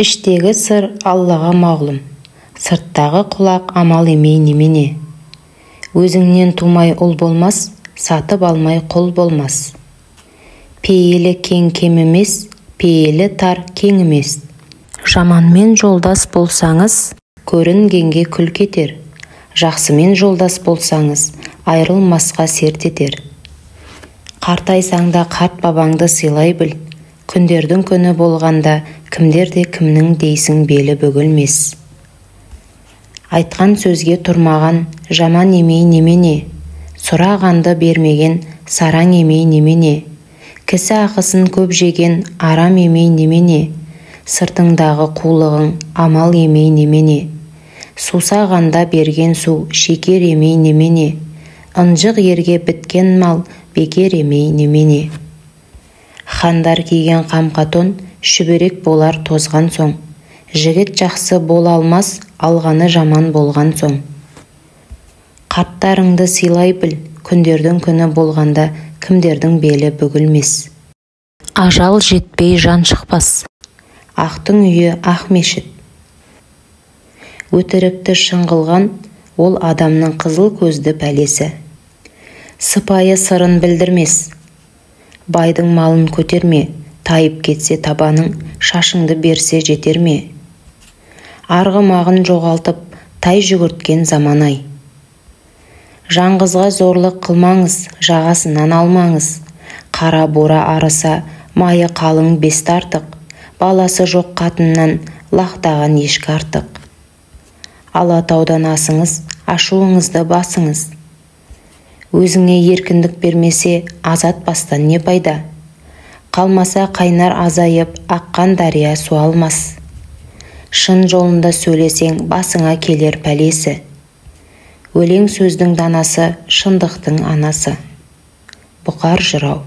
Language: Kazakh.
Іштегі сыр Аллаға мағлұм, сырттағы құлақ амал емей немене. Өзіңнен тумай ұл болмас, сатып алмай құл болмас. Пейілі кең кем емес, пейілі тар кең емес. Жаманмен жолдас болсаңыз, көрінгенге күл кетер. Жақсымен жолдас болсаңыз, айрылмасқа серт етер. Қартайсаңда қарт бабаңды сыйлай біл, күндердің күні болғанда кімдерде кімнің дейсің белі бөгілмес. Айтқан сөзге тұрмаған жаман емей немене, сұрағанды бермеген сараң емей немене, кісі ақысын көп жеген арам емей немене, сыртыңдағы қулығың амал емей немене, сусағанда берген су шекер емей немене, ынжық ерге біткен мал бекер емей немене. Хандар киген қамқатон шүберек болар тозған соң, жігіт жақсы бола алмас, алғаны жаман болған соң. Қарттарыңды сыйлай біл, күндердің күні болғанда кімдердің белі бүгілмес. Ажал жетпей жан шықпас, ақтың үйі ақ мешіт. Өтірікті шыңғылған ол адамның қызыл көзді пәлесі. Сыпайы сырын білдірмес, байдың малын көтерме, тайып кетсе табаның, шашыңды берсе жетер ме? Арғымағын жоғалтып, тай жүгірткен заманай. Жаңғызға зорлық қылмаңыз, жағасынан алмаңыз. Қара бора арыса, майы қалың бесті артық, баласы жоқ қатыннан лақтаған ешкі артық. Алатаудан асыңыз, ашуыңызды басыңыз. Өзіңе еркіндік бермесе, азат бастан не пайда? Қалмаса қайнар азайып, аққан дария су алмас. Шын жолында сөйлесең, басыңа келер пәлесі. Өлең сөздің данасы, шындықтың анасы. Бұқар жырау.